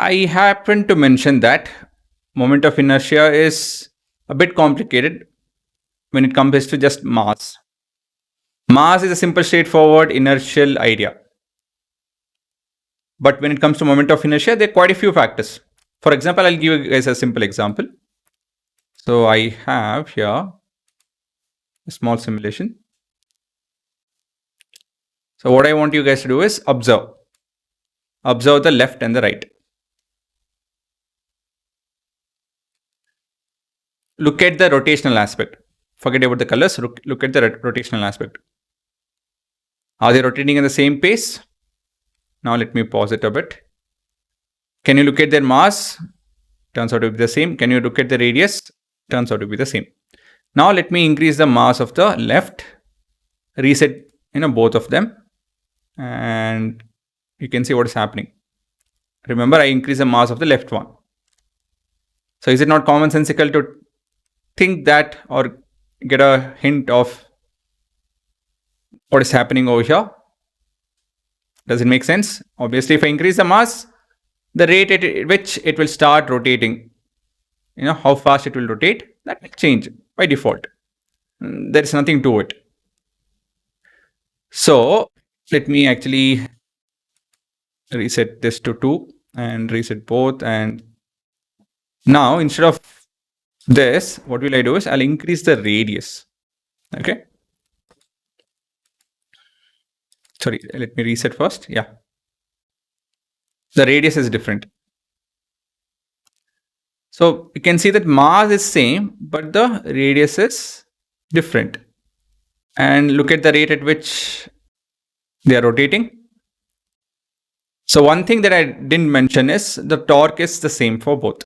I happen to mention that moment of inertia is a bit complicated when it comes to just mass. Mass is a simple, straightforward inertial idea. But when it comes to moment of inertia, there are quite a few factors. For example, I'll give you guys a simple example. So I have here a small simulation. So what I want you guys to do is observe the left and the right. Look at the rotational aspect. Forget about the colors. Look at the rotational aspect. Are they rotating at the same pace? Now let me pause it a bit. Can you look at their mass? Turns out to be the same. Can you look at the radius? Turns out to be the same. Now let me increase the mass of the left. Reset both of them. And you can see what is happening. Remember, I increase the mass of the left one. So is it not commonsensical to think that or get a hint of what is happening over here? Does it make sense? Obviously, if I increase the mass, the rate at which it will start rotating, how fast it will rotate, that will change by default. There is nothing to it. So let me actually reset this to 2 and reset both. And now instead of this, what will I do is I'll increase the radius. Okay. Sorry, let me reset first. Yeah. The radius is different. So you can see that mass is same, but the radius is different. And look at the rate at which they are rotating. So one thing that I didn't mention is the torque is the same for both.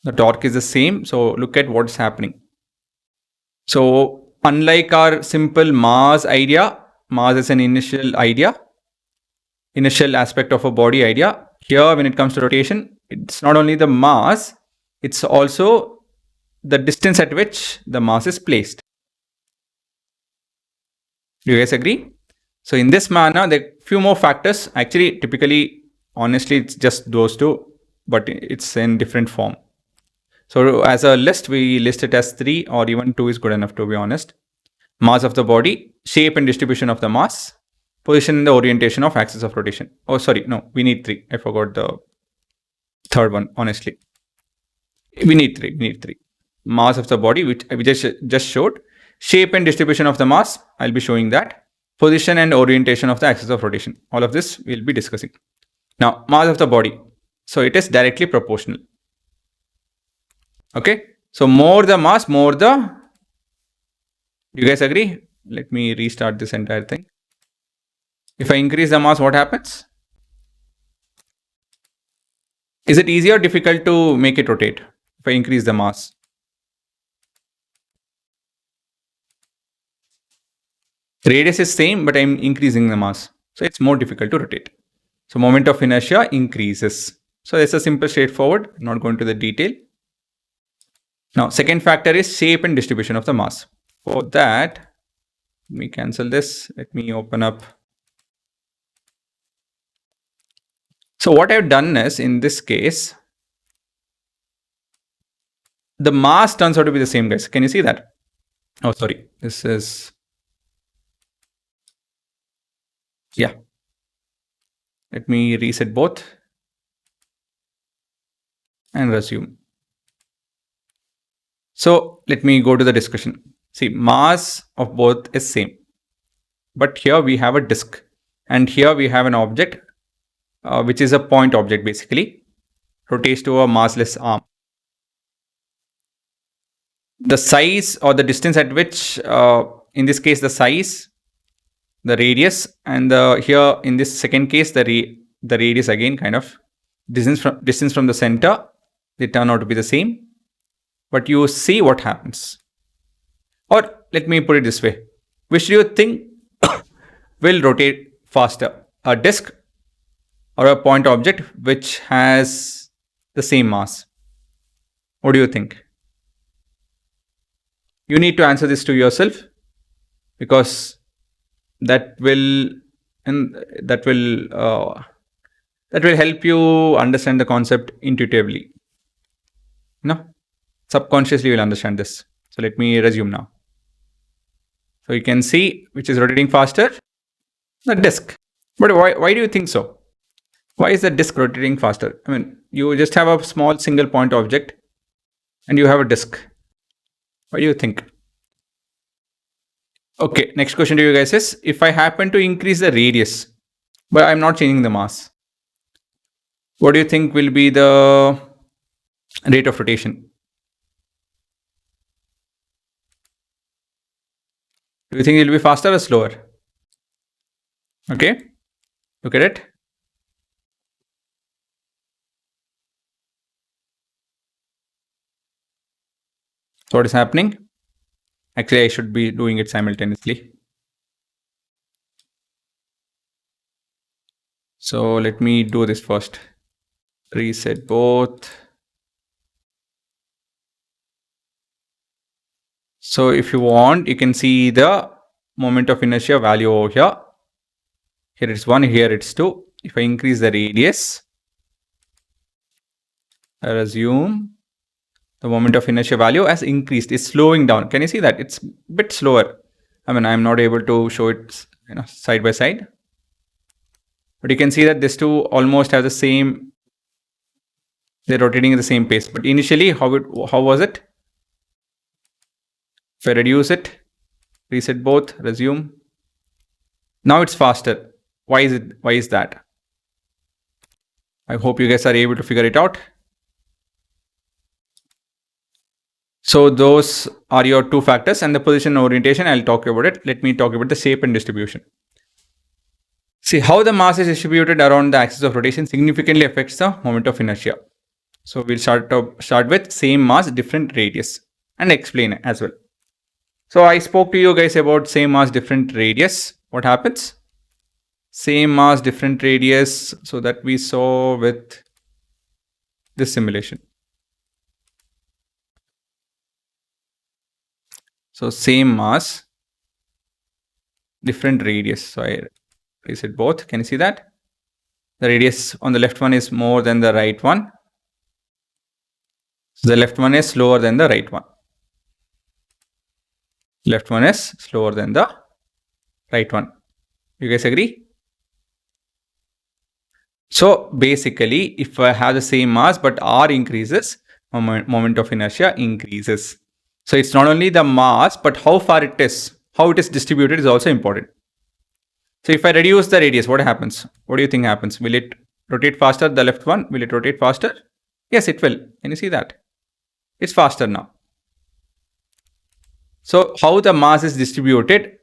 The torque is the same. So look at what's happening. So unlike our simple mass idea, mass is an initial idea, initial aspect of a body idea. Here, when it comes to rotation, it's not only the mass, it's also the distance at which the mass is placed. Do you guys agree? So in this manner, there are few more factors. Actually, typically, honestly, it's just those two, but it's in different form. So as a list, we list it as 3 or even 2 is good enough, to be honest. Mass of the body, shape and distribution of the mass, position and the orientation of axis of rotation. Oh, sorry, no, we need 3. I forgot the third one, honestly. We need 3. Mass of the body, which we just showed. Shape and distribution of the mass, I'll be showing that. Position and orientation of the axis of rotation. All of this we'll be discussing. Now, mass of the body. So it is directly proportional. Okay. So more the mass, more the... Do you guys agree? Let me restart this entire thing. If I increase the mass, what happens? Is it easy or difficult to make it rotate if I increase the mass? Radius is same, but I'm increasing the mass. So it's more difficult to rotate. So moment of inertia increases. So it's a simple, straightforward, not going to the detail. Now, second factor is shape and distribution of the mass. For that, let me cancel this. Let me open up. So what I've done is, in this case, the mass turns out to be the same, guys. Can you see that? Oh, sorry. This is... Yeah. Let me reset both and resume. So let me go to the discussion. See, mass of both is same. But here we have a disk. And here we have an object, which is a point object basically. Rotates to a massless arm. The size or the distance at which, in this case, the size, the radius, and here in this second case, the radius again, kind of distance from the center, they turn out to be the same. But you see what happens. Or let me put it this way. Which do you think will rotate faster? A disk or a point object which has the same mass? What do you think? You need to answer this to yourself, because that will That will help you understand the concept intuitively. Subconsciously you will understand this. So let me resume now. So you can see which is rotating faster, the disk. But why do you think so? Why is the disk rotating faster? I mean, you just have a small single point object and you have a disk. What do you think? Okay, next question to you guys is, if I happen to increase the radius, but I'm not changing the mass, what do you think will be the rate of rotation? Do you think it will be faster or slower? Okay, look at it. So what is happening? Actually, I should be doing it simultaneously. So let me do this first. Reset both. So if you want, you can see the moment of inertia value over here. Here it's 1, here it's 2. If I increase the radius, I assume the moment of inertia value has increased. It's slowing down. Can you see that? It's a bit slower. I mean, I'm not able to show it side by side. But you can see that these two almost have the same, they're rotating at the same pace. But initially, how was it? If I reduce it, reset both, resume. Now it's faster. Why is that? I hope you guys are able to figure it out. So those are your two factors, and the position and orientation, I'll talk about it. Let me talk about the shape and distribution. See, how the mass is distributed around the axis of rotation significantly affects the moment of inertia. So we'll start with same mass, different radius, and explain as well. So I spoke to you guys about same mass, different radius. What happens? Same mass, different radius. So that we saw with this simulation. So same mass, different radius. So I reset both. Can you see that? The radius on the left one is more than the right one. So the left one is slower than the right one. Left one is slower than the right one. You guys agree? So basically, if I have the same mass but R increases, moment of inertia increases. So it's not only the mass, but how far it is, how it is distributed is also important. So if I reduce the radius, what happens? What do you think happens? Will it rotate faster, the left one? Will it rotate faster? Yes, it will. Can you see that? It's faster now. So how the mass is distributed,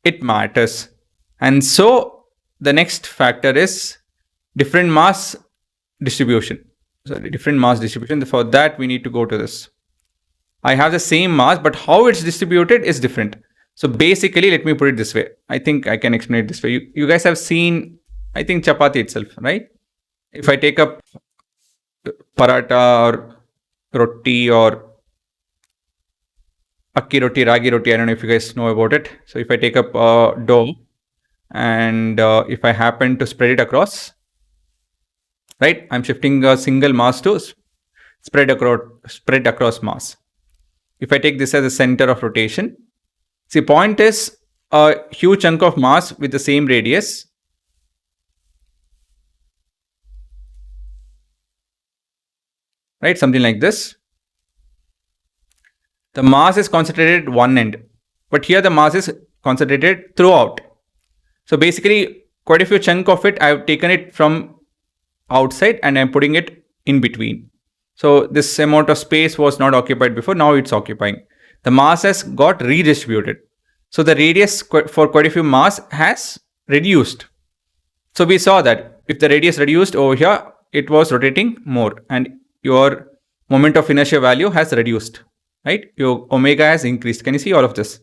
it matters. And so the next factor is different mass distribution. So different mass distribution. For that, we need to go to this. I have the same mass, but how it's distributed is different. So basically, let me put it this way. I think I can explain it this way. You guys have seen, I think, chapati itself, right? If I take up paratha or roti or akki roti, ragi roti, I don't know if you guys know about it. So if I take up dough and if I happen to spread it across, right? I'm shifting a single mass to spread across mass. If I take this as a center of rotation, see, point is a huge chunk of mass with the same radius. Right? Something like this. The mass is concentrated at one end, but here the mass is concentrated throughout. So basically, quite a few chunk of it, I've taken it from outside and I'm putting it in between. So this amount of space was not occupied before, now it's occupying. The mass has got redistributed. So the radius for quite a few mass has reduced. So we saw that if the radius reduced over here, it was rotating more and your moment of inertia value has reduced, right? Your omega has increased. Can you see all of this?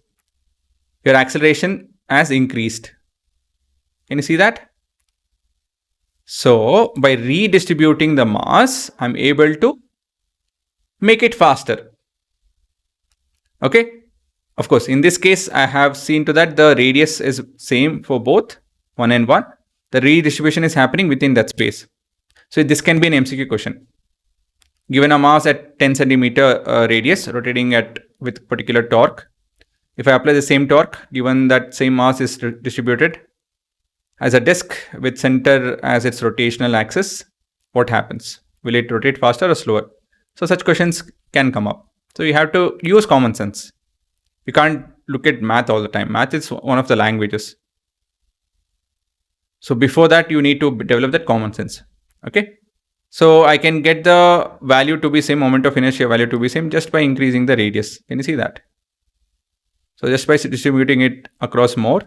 Your acceleration has increased. Can you see that? So by redistributing the mass, I'm able to make it faster. Okay. Of course, in this case, I have seen to that the radius is same for both 1 and 1. The redistribution is happening within that space. So this can be an MCQ question. Given a mass at 10 centimeter radius rotating with particular torque, if I apply the same torque, given that same mass is distributed as a disk with center as its rotational axis, what happens? Will it rotate faster or slower? So such questions can come up. So you have to use common sense. You can't look at math all the time. Math is one of the languages. So before that, you need to develop that common sense. Okay. So I can get the value to be same, moment of inertia value to be same, just by increasing the radius. Can you see that? So just by distributing it across more,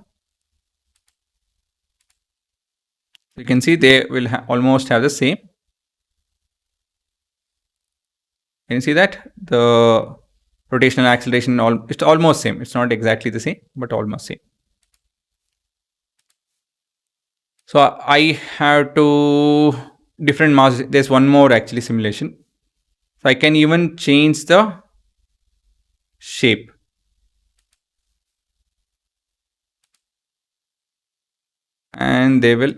you can see they will almost have the same. Can you see that? The rotational acceleration, it's almost same. It's not exactly the same, but almost same. So I have to different mass. There's one more actually simulation. So I can even change the shape. And they will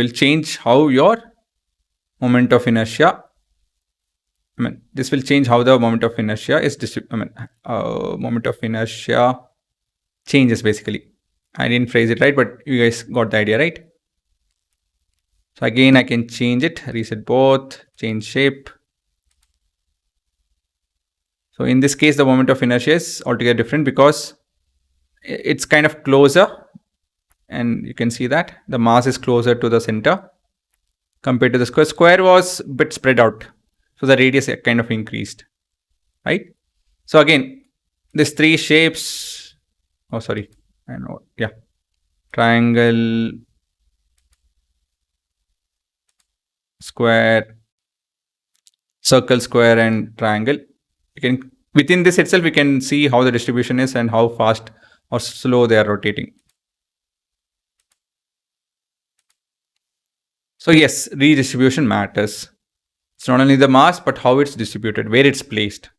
change how your moment of inertia. This will change how the moment of inertia is moment of inertia changes basically. I didn't phrase it right, but you guys got the idea, right? So again, I can change it, reset both, change shape. So in this case, the moment of inertia is altogether different because it's kind of closer. And you can see that the mass is closer to the center compared to the square. Square was a bit spread out. So the radius kind of increased, right? So again, these three shapes, triangle, square, circle, square, and triangle. Within this itself, we can see how the distribution is and how fast or slow they are rotating. So yes, redistribution matters. It's not only the mass, but how it's distributed, where it's placed.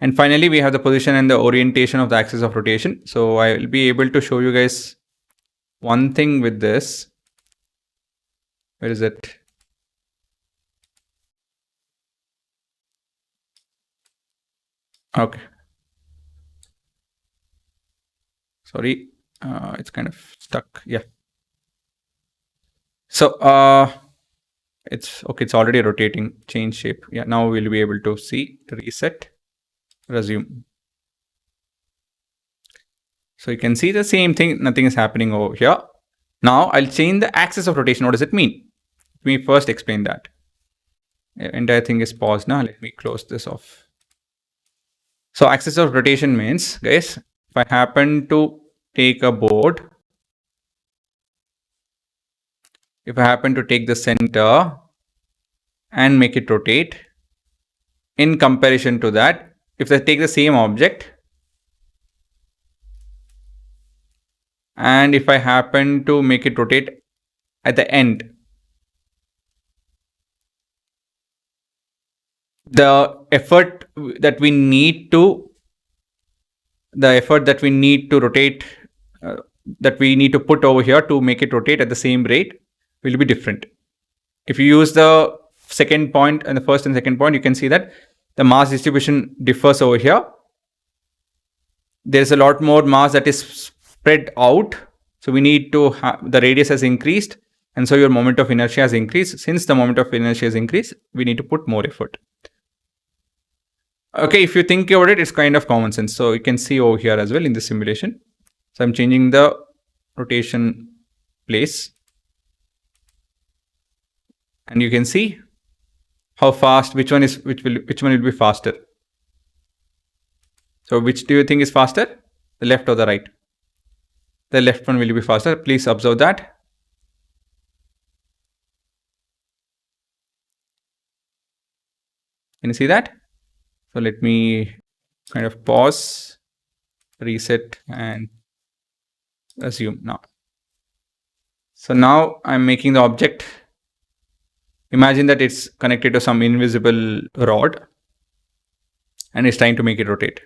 And finally, we have the position and the orientation of the axis of rotation. So I will be able to show you guys one thing with this. Where is it? Okay. Sorry, it's kind of stuck. Yeah. So it's okay. It's already rotating. Change shape. Yeah. Now we'll be able to see reset, resume. So you can see the same thing. Nothing is happening over here. Now I'll change the axis of rotation. What does it mean? Let me first explain that. The entire thing is paused now. Let me close this off. So axis of rotation means, guys, if I happen to take a board, if I happen to take the center and make it rotate, in comparison to that, if I take the same object and if I happen to make it rotate at the end, the effort that we need to rotate, that we need to put over here to make it rotate at the same rate will be different. If you use the second point and the first and second point, you can see that the mass distribution differs over here. There's a lot more mass that is spread out. So we need to have the radius has increased. And so your moment of inertia has increased. Since the moment of inertia has increased, we need to put more effort. Okay, if you think about it, it's kind of common sense. So you can see over here as well in the simulation. So I'm changing the rotation place. And you can see how fast, which one will be faster. So which do you think is faster? The left or the right? The left one will be faster. Please observe that. Can you see that? So let me kind of pause, reset, and resume now. So now I'm making the object. Imagine that it's connected to some invisible rod and it's trying to make it rotate.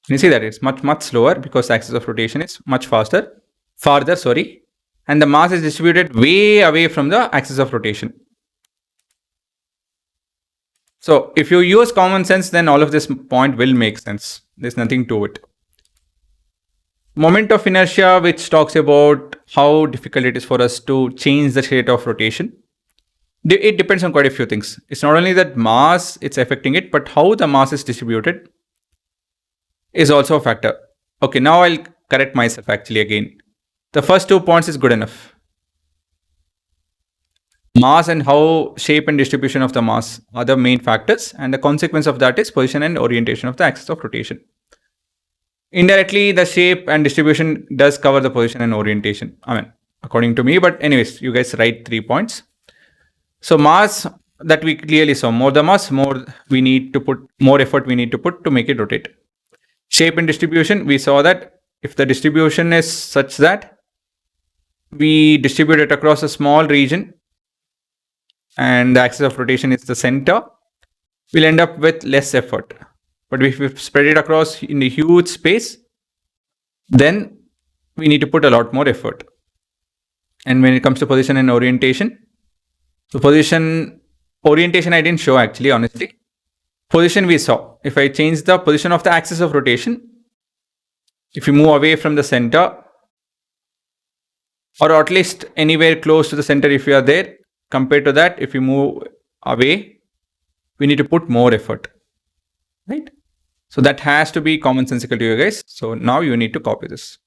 You see that it's much slower because the axis of rotation is much farther, and the mass is distributed way away from the axis of rotation. So if you use common sense, then all of this point will make sense. There's nothing to it. Moment of inertia, which talks about how difficult it is for us to change the state of rotation. It depends on quite a few things. It's not only that mass it's affecting it, but how the mass is distributed is also a factor. Okay, now I'll correct myself actually again. The first 2 points is good enough. Mass and how shape and distribution of the mass are the main factors, and the consequence of that is position and orientation of the axis of rotation. Indirectly, the shape and distribution does cover the position and orientation. I mean, according to me, but anyways, you guys write 3 points. So mass, that we clearly saw, more the mass, more we need to put, more effort we need to put to make it rotate. Shape and distribution, we saw that if the distribution is such that we distribute it across a small region and the axis of rotation is the center, we'll end up with less effort. But if we spread it across in a huge space, then we need to put a lot more effort. And when it comes to position and orientation, so orientation I didn't show actually, honestly. Position we saw. If I change the position of the axis of rotation, if you move away from the center, or at least anywhere close to the center if you are there, compared to that, if you move away, we need to put more effort, right? So that has to be commonsensical to you guys. So now you need to copy this.